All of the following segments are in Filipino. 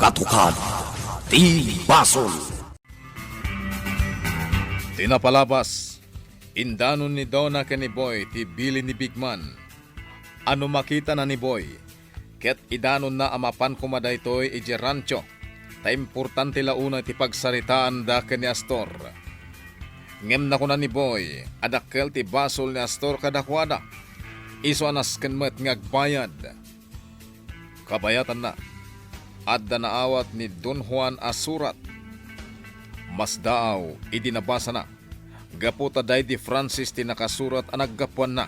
Katukad ti Basol. Tinapalabas, indanon ni Donna ken ni Boy ti bili ni Bigman. Ano makita na ni Boy, ket idanon na amapan kumadaytoy iji rancho, ta importante launa ti pagsaritaan da ken ni Astor. Ngem na kuna ni Boy, adakkel ti Basol ni Astor kadakwada, iso anas ken met ngagbayad. Kabayatan na, adda naawat ni Don Juan asurat. Mas daaw, idinabasa na. Gaputa day di Francis ti nakasurat ang naggapuan na.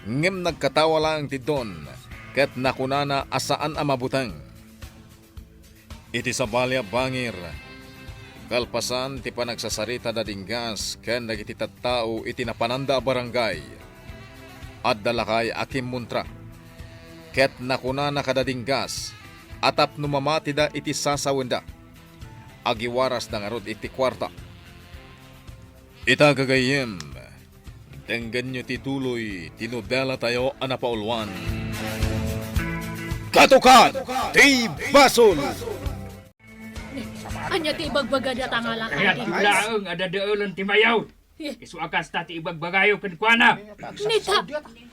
Ngem nagkatawa lang ti Don, ket nakunana asaan amabutang. Iti sabalya bangir, kalpasan ti panagsasarita da dinggas, ken dagiti tattao iti napananda barangay. Adda lakay akim muntra, ket nakunana kadadinggas, atap numamati da iti sasawenda. Agiwaras na nga rod iti kwarta. Itagagayem, tenggan nyo tituloy, tinobela tayo anapaulwan. Katukad, ti Basol! Anya ti ibagbaga da tangala Kaya ti laeng ada deulon ti mayaw. Isu akas ta ti ibagbagayo ken kuana. Nita,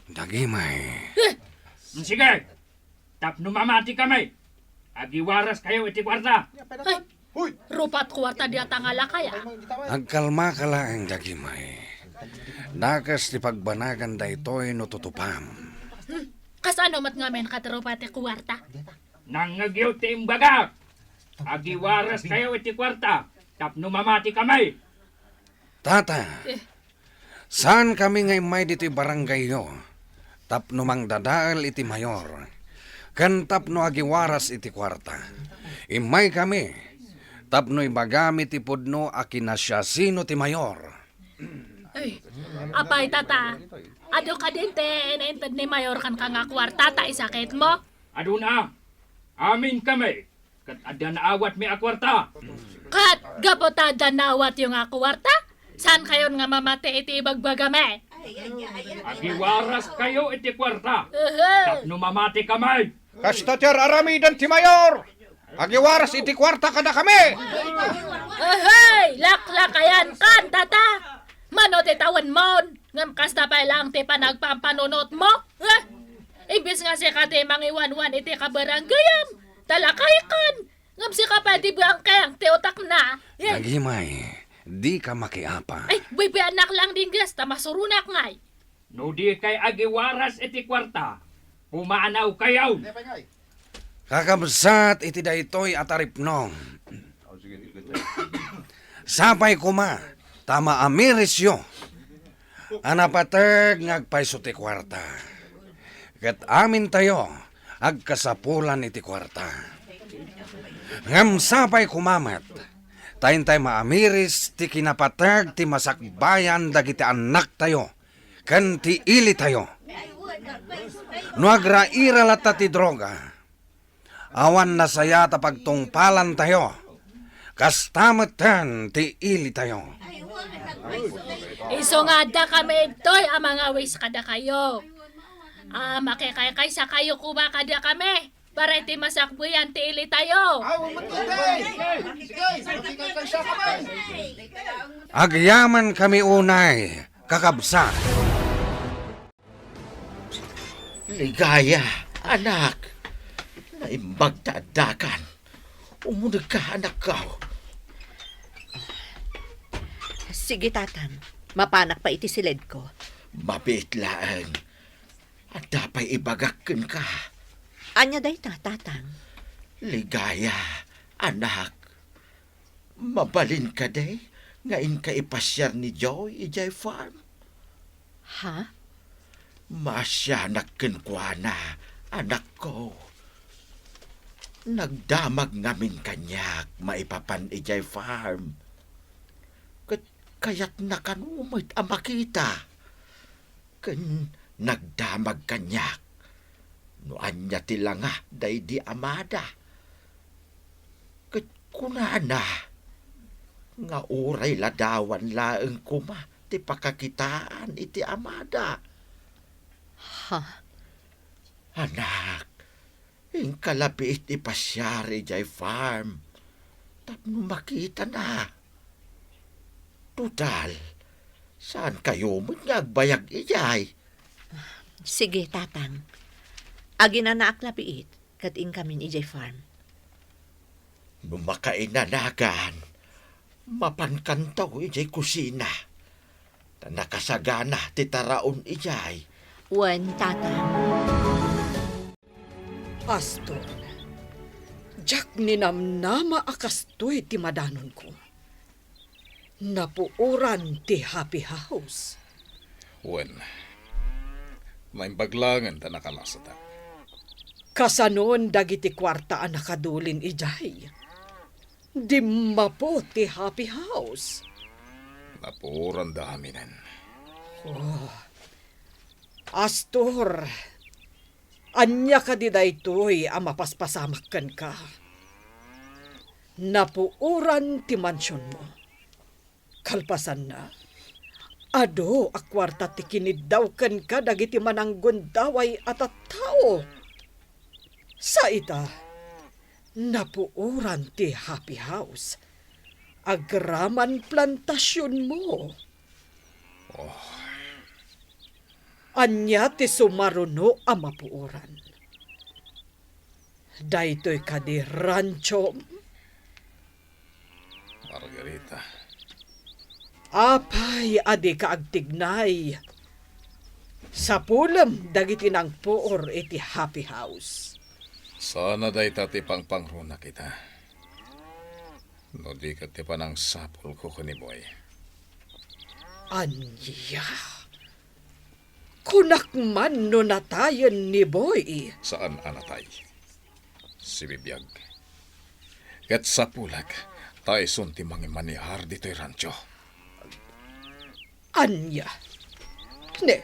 Dagimay. Sige. Tap numamati kami. Agiwaras kayo iti kwarta. rupat kwarta di tangala kaya. Agkalma ka lang, Dagimay. Dakas ti pagbanagan daytoy no tutupam. Kasano mat ngamen katrupati kwarta? Nangagyaw ti imbaga. Agiwaras kayo iti kwarta. Tap numamati kami. Tata, saan kami ngay may dito'y barangay yo? Tapno mang dadaal iti mayor. Kan tapno agiwaras iti kwarta. Imay kami. Tapno ibagami ti pudno akinasya sino ti mayor. Ay, apay tata. Ado ka din te, naintad ni mayor kan ka nga kwarta, ta isakit mo? Aduna. Amin kami. Kat ada naawat mi akwarta. Kat, gapotada nawat yung nga kwarta? Saan kayon nga mamate iti ibagbagame? Agiwaras kayo iti kwarta. Tap numamati kami. Kastater aramidan ti mayor! Agiwaras iti kwarta kada kami! Ahay! Laklakayan kan, tata! Mano ti tawan mon? Ngam kasta pa lang ti panagpampanunot mo? Ibis nga si kati mangiwan-wan iti kabarangayam. Talakay kan! Ngam si kapadi bangkeng ti utak na. Dagimay, di ka makiapa. Ay, bibi anak lang din gas, tamasurunak ngay. No di kay agiwaras iti kwarta. Pumaanaw kayo. Kakabsat iti daytoy ataripnong. Sapay kuma, tama amirisyo. Anapatag ngagpaiso ti kwarta. Kat amin tayo, agkasapulan iti kwarta. Ngam sapay kumamat, tayin tayo maamiris ti kinapatag ti masakbayan dagiti anak tayo, kan ti ili tayo. No agraira lata ti droga, awan na saya ta pagtungpalan tayo, kastamatan ti ili tayo. Iso nga da kami ito'y ang mga ways kada kayo. Makikaykay sa kayo kuba kada kami. Para iti masakbuyan ti ili tayo. Agyaman kami unay, kakabsa. Ligaya, anak. Naimbag taadakan. Umunag ka, anak ka. Sige, tatang. Mapanak pa iti silid ko. Mabitlaan. At dapat ibagakin ka. Anya day ta, tatang. Ligaya, anak. Mabalin ka day. Ngayon ka ipasyar ni Joy, ijay farm. Ha? Masyanak kinkwana, anak ko. Nagdamag ngamin kanyak, maipapan ijay farm. Kaya't nakanumit ang makita. Nagdamag kanyak. Noan niya tila nga, day di amada. Kunana, nga uray ladawan laeng kuma, ti pakakitaan iti amada. Ha? Anak, Ing kalabiit ipasyari jay farm. Tapno makita na. Total, saan kayo mo nagbayag ijay? Sige, tatang. Agi na naak lapiit, kating kami ni EJ Farm. Makainanagan, mapankantaw ijay kusina. Ta nakasagana ti taraon ijay. Wan, tatang. Aston, jak ninamnama akastoy ti madanon ko. Napuuran ti Happy House. Wen, may baglangan ta nakalasata. Kasanon dagiti kwarta ang nakadulin ijay. Dimma po ti Happy House. Napuran daminan. Astor, anya ka di daytoy ang mapaspasamakkan ka. Napuuran ti mansyon mo. Kalpasan na, ado a kwarta ti kinidawkan ka dagiti mananggon daway at at tao. Sa ita, napuuran ti Happy House. Agraman plantasyon mo. Anya ti sumaruno ang mapuuran. Daytoy ka di rancho. Margarita, Apay, adi ka agtignay. Sa pulam, dagiti ng puor iti Happy House. sana day tati pangpangruna kita. No di ka ti panang sapol ko ni boy. Anya. Kunak man no natayan ni Boy. Saan anatay? Si Bibiyag. Kat sa pulag, tayo sunti mga manihar dito'y rancho. Anya. Ne,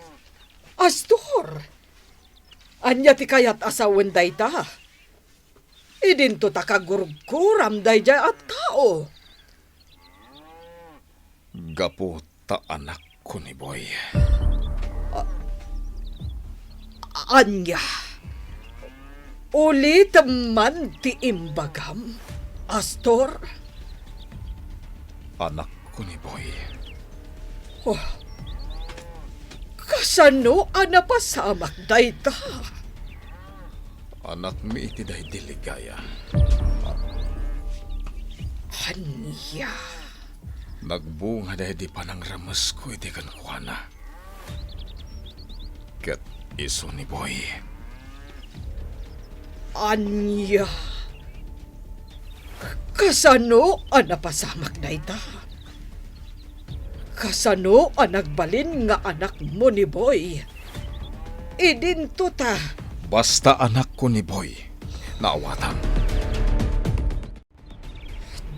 Astor. Anya ti kayat asawan day ta. Idinto ta kagurguram day jay at tao. Gapo ta anak ko ni boy. Anya. Ulit man ti imbagam. Astor. Anak ko ni boy. Kasano anapasamak day ta? Anak mi iti day diligaya. Anya. Nagbunga day di panang ramas ko iti kankwana. Kat iso ni boy. Anya. Kasano anapasamak day ta? Kasano ang nagbalin nga anak mo ni Boy? Idinto ta. Basta anak ko ni boy. Naawatan.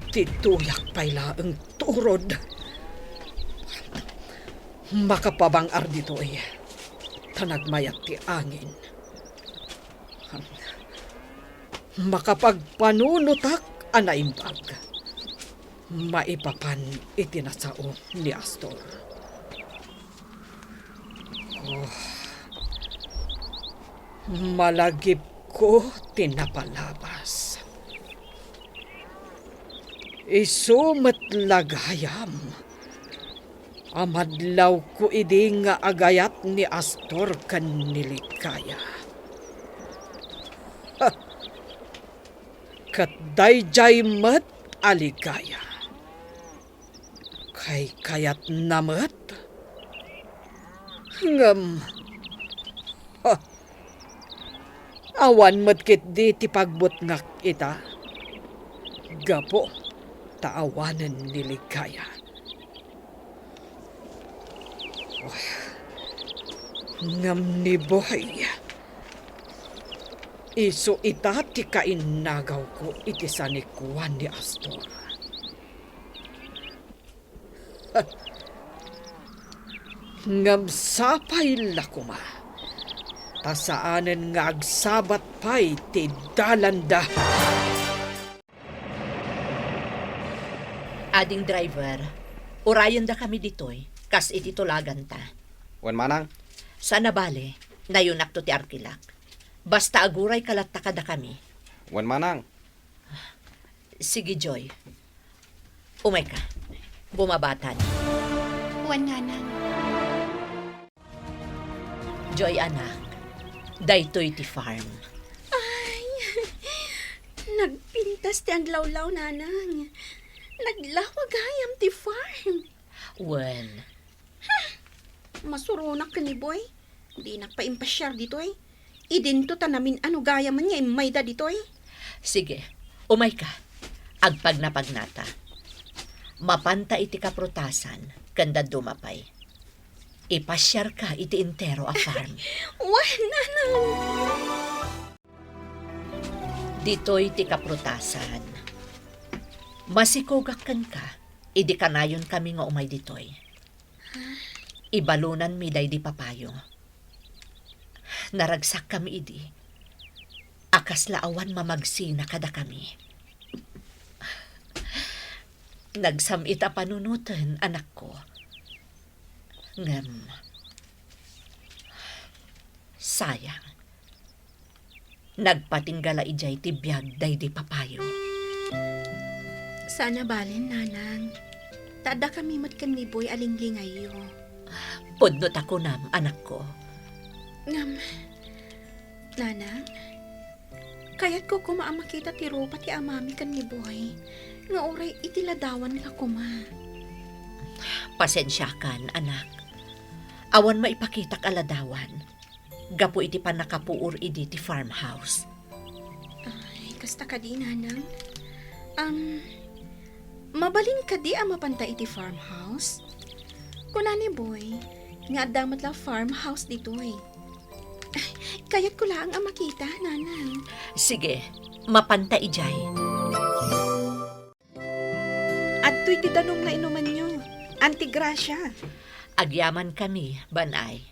Tituyak payla ang turod. Makapabangar dito ay tanagmayat ti angin. Makapagpanunutak anaimbag. Maipapan itinasao ni Astor. Malagip ko tinapalabas. Isumat lagayam. Amadlaw ko idi nga agayat ni Astor kan nilikaya. Katdayjay mat aligaya. Kay kayat namat. Ngam. Awan matkit di ti pagbot ngak ita. Gapo, taawanan niligaya. Ngam ni Boy. Iso ita ti kainagaw ko iti sanikuan ni Astor. Ngam sapay lakuma. Tasaanan nga agsabat pa'y ti dalanda. Ading driver, urayon da kami ditoy, kas iti tulagan ta. Wan manang, Sa nabale, nayunak to ti Arkilak. Basta aguray kalat kada kami. Wan manang. Sige, Joy. Umay ka. Bumabatan. Wan nga nang. Joy, anak. Daytoy ti farm. Nagpintas ti ang lawlaw, nanang. Naglawag hayam ti farm. Wen, Masurunak ka ni boy. Di nagpaimpasyar dito eh. Idinto tanamin ano gaya man niya imayda dito eh. sige. Umay ka. Agpag na pagnata. Mapanta iti kaprutasan. Kanda dumapay. Ipasyar ka iti entero a farm. Wan, nanang. Dito'y ti kaprutasan. Masikogak kan ka. Idi kanayon kami nga umay ditoy. Ibalunan mi day di papayo. Naragsak kami idi. Akas laawan mamagsina kada kami. Nagsamita panunutan anak ko. Ngem. Sayang. Nagpatinggala ijay ti biyag day di papayo. Sana balin, nanang. Tada kami matkan ni boy alinglingay yo. Pudnot ako nam, anak ko. Ngam, nanang, kaya't ko kumaamakita ti rupa ti amami kan ni boy. Nga oray itiladawan ka kuma. Pasensya kan, anak. Awan maipakitak aladawan. Gapo iti panakapuor idi ti farmhouse. Ay, kasta ka di, nanang. Mabalin ka di ang mapanta iti farmhouse? Kunani boy, nga damat la farmhouse dito eh. Kaya't ko lang ang makita, nanang. Sige, mapanta ijay. At to'y titanong na inuman nyo. Auntie Gracia. Agyaman kami, banay.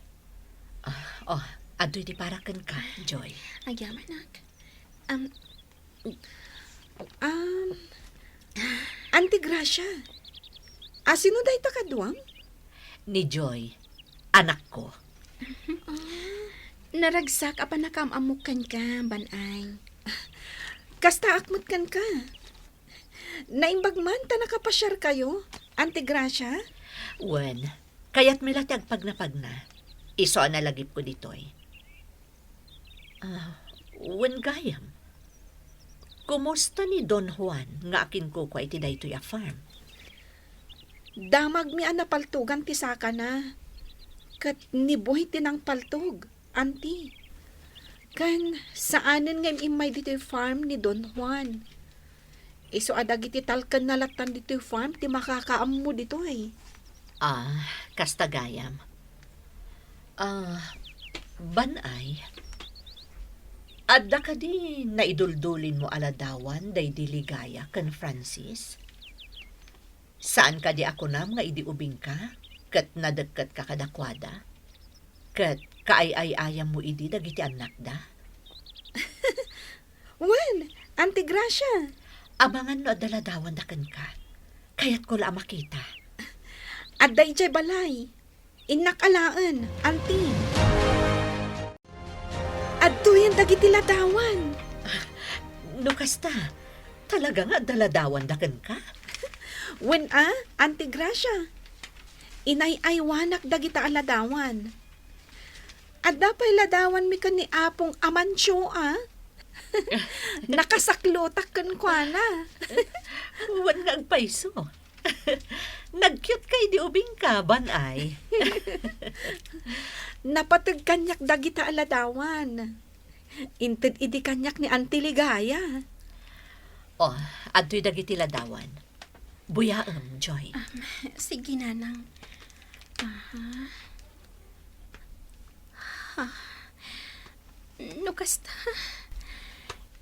Adoy di parakan ka, Joy. Agyaman, nak. Auntie Gracia. Sino day takaduam? Ni Joy, anak ko. Naragsak apa nakamamukan ka, banay. Kasta akmat kan ka. Naimbagman ta nakapasyar kayo, Auntie Gracia. Wen, kaya't milatag pagna. Iso na lagip ko ditoy. Wen gayam. Kumusta ni Don Juan nga akin ko kwa iti daytoy a farm? Damag mi anapaltugan ti saka na. Kat nibuhay tinang paltog, Auntie. Kan saanen nga imay dito yung farm ni Don Juan. Iso adag iti talkan na latan dito yung farm, ti makakaam mo dito eh. Kastagayam. Banay. Adda ka di naiduldulin mo aladawan day diligaya kan Francis? Saan ka di ako nam nga idi ubing ka? Kat nadagkat ka kadakwada? Kat kaay-ay-ayam mo idi dagiti anak da? Wen, Auntie Gracia. Abangan no adaladawan da kan ka. Kaya't ko la makita. Adday jay balay. Inakalaan, Auntie. Adto yan dagiti ladawan. No kasta, talaga nga daladawan da kan ka? Wen Auntie Gracia. Inay-aywanak dagita aladawan. Adda pa'y ladawan mi kan ni Apong Amancio Nakasaklotak kan kwa na. Wan nga agpaiso. Nag-cute kay di ubing ka, banay. Napatag kanyak dagita aladawan. Inted idi kanyak ni Auntie Ligaya. Adto'y dagiti ladawan. Buyaam, Joy. Sige, nanang. No kasta.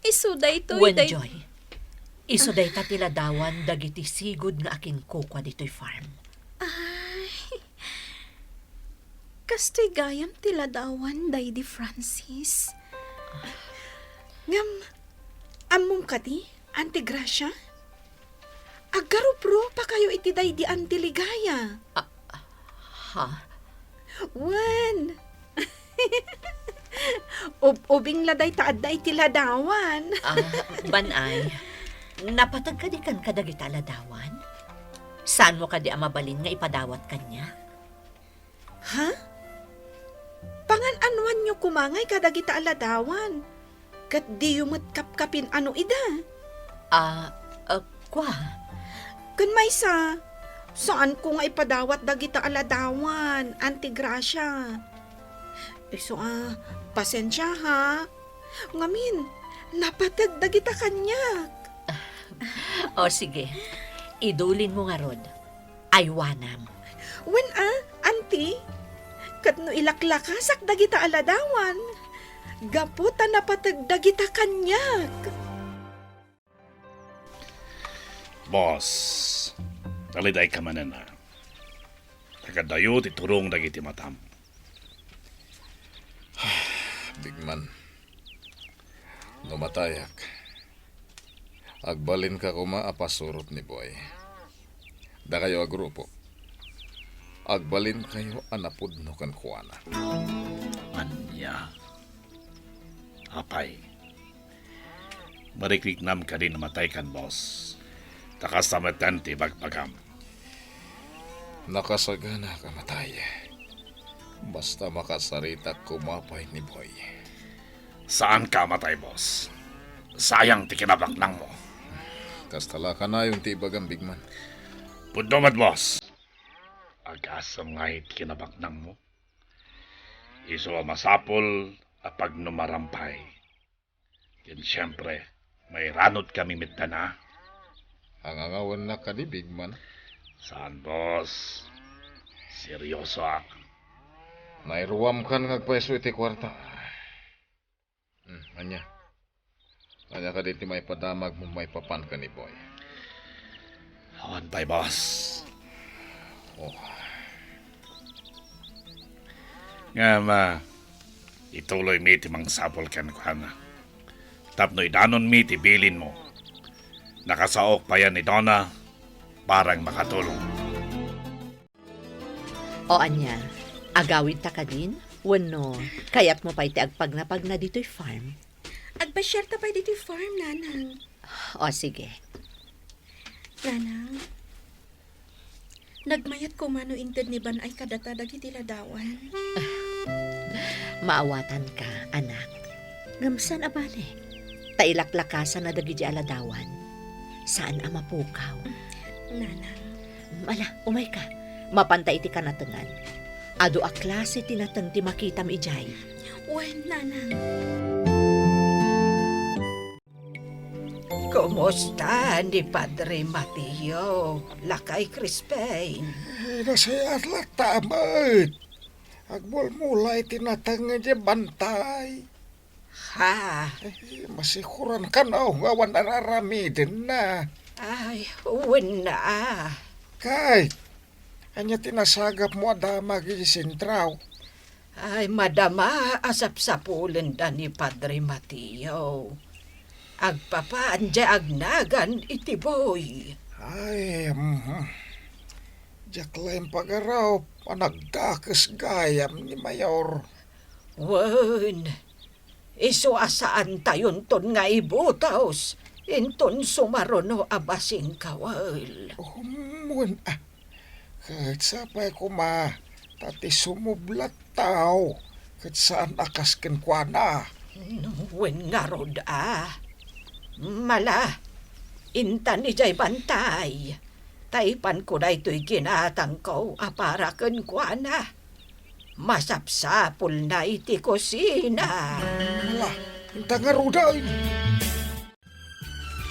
Isuday to. Wen, Joy. Isuday ta tiladawan dagiti sigud nga akin kukwa dito'y farm. Kastoy gayam tiladawan day di Francis. Ngam, among kati, Auntie Gracia? Agarupro pa kayo itiday di Auntie Ligaya. Ha? Wen! Ubing laday taad da iti ladawan. Banay, napatag ka di kan kadagita aladawan? Saan mo ka di amabalin nga ipadawat kanya? Ha? Pangan-anuan nyo kumangay kadagita aladawan. Kat di yumat kapkapin ano ida. Kwa? Kun may saan ko nga ipadawat dagita aladawan, Auntie Gracia? So, pasensya ha. Ngamin, napatag dagita kanya. O sige, idulin mo nga rod. Aywanam. When Auntie? Kat no ilaklakasak dagita aladawan. Gaputa napatag dagita kanya. Boss, daliday ka manan na. Tagadayo ti turong dagiti matam. Bigman, numatayak. Agbalin ka kuma apasurot ni Boy. Da kayo agrupo. Agbalin kayo anapudno kan kuana. Anya. Apay. Marikliknam ka din namatay kan, boss. Takasamatan ti bagpagam. Nakasagana ka matay. Basta makasarita kumapay ni Boy. Saan ka matay, boss? Sayang ti kinabaknang mo. Kastala ka na yung tibagang Bigman. Pudomat, boss. Agasam nga kinabaknang mo. Iso masapol apag numarampay. Yan siyempre, may ranot kami mitana. Hangangawan na ka ni Bigman. Saan, boss? Seryoso ako. Nairuwam ka ngagpweso iti kwarta. Anya. Anya ka diti may padamag mo may papan ka ni Boy. Awan pa'y, boss. Oh, Nga ituloy mi ti mang sapol kan kuhana. Tapno'y danon mi ti bilin mo. Nakasaok pa yan ni Donna, parang makatulong. O anya, agawid ta ka din? Wano, kaya't mo pa iti agpagnapag na dito'y farm. Agpasyar ta pa dito farm, Nanang. O sige. Nanang, nagmayat ko mano inted ni Banay kadata dagiti ladawan. Maawatan ka, anak. Ngamsan abale. Tailaklakasan na dagiti aladawan. Saan ang mapukaw? Nanang, Mala, umay ka. Mapantay iti kanatengan. Ado a klase tinatang ti makitam ijay. wen Nanang. Kumusta ni Padre Mateo? Lakay Crispin. Nasayat lang tamat. Agbol mulay tinatanga di bantay. Ha? Masikuran ka na ngawan nararamidin na. Ay, uwin na. Kay, anya tinasagap mo adama gisintraw. Ay, madama asap-sapulin da ni Padre Mateo. Agpapaan dya agnagan iti boy. Ay, Jaklaim pagaraw, panagdakas gayam ni Mayor. Wen, iso asaan tayon ton nga ibutaos. Inton sumarono abasing kawal. Umun, kahit sapay kuma, tati sumublat tao, kahit saan akas kenkwana. Wen nga rod Mala, intan ijay bantay. Taipan ko na ito'y kinatang ko, aparakan kwa na. Masapsapul na iti kusina. Wala, inta nga ruday.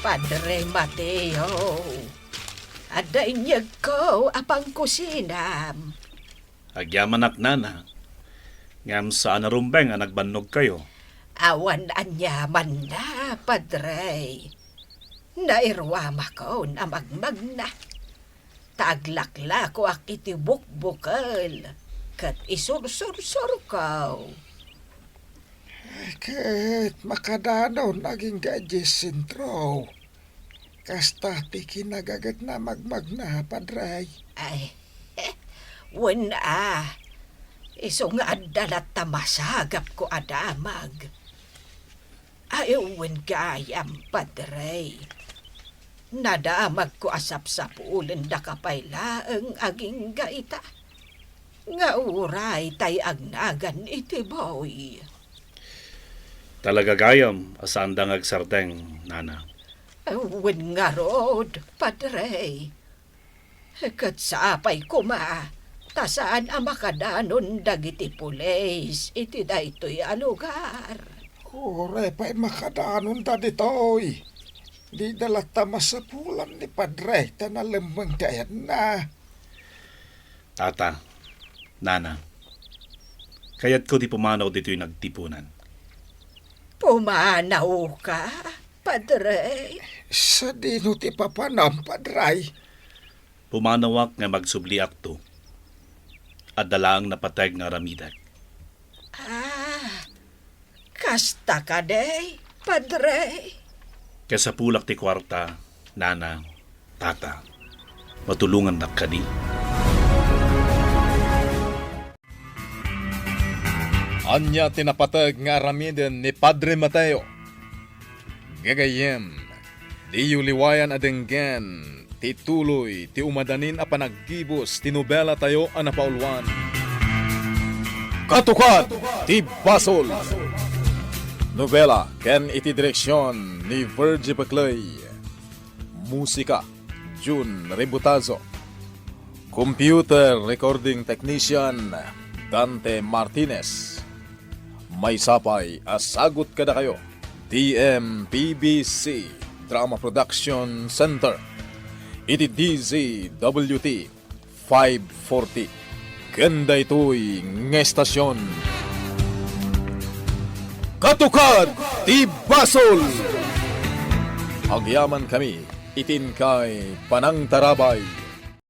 Padre Mateo, ada inyag ko apang kusina. Agyaman nana. Ngam saan narumbeng ang nagbannog kayo. Awan anyaman na, Padre. Nairwama ko na magmag na. Taglakla ko ak iti bukbukal. Kat isursur ko. Kahit makadanaw naging gadis sintro. Kasta ti kinagagat na magmag na, Padre. Ay, wen Iso nga adalat tamasagap ko adamag. Ayawan gayam, padre. Nadaamag ko asap sa puulan da kapayla ang aging gaita. Nga uray tay agnagan iti boy. Talaga gayam, asaan dang agsardeng, nana. Awan nga rod, padre. Kat sapay kuma, tasaan ang makadanon dagiti pulis, iti daytoy a lugar. Ure pa'y makadaanon ta ditoy. Di dalata masapulan ni Padre, tanalambang dayan na. Tata, nana, kaya't ko di pumanaw dito'y nagtipunan. Pumanaw ka, padre. Sa dino ti papanam, Padre. Pumanawak nga magsubli akto. At dalaang napatag nga ramidag. Kasta ka day, padre. Kaya sa pulak ti kwarta, nana, tata, matulungan na kadi. Anya tinapatag nga aramiden ni Padre Mateo. Gagayem, di yuliwayan adenggen, tituloy, ti umadanin a panaggibos, tinubela tayo a napaulwan. Katukat, ti Basol. Novela, ken iti direksyon ni Virgie Baclay. Musika, June Rebutazo. Computer Recording Technician, Dante Martinez. May sapay, asagot kada kayo. DMPBC Drama Production Center. Iti DZWT 540. Ganda ito'y ngestasyon. Katukad ti Basol! Agyaman kami, itin kay Panang Tarabay.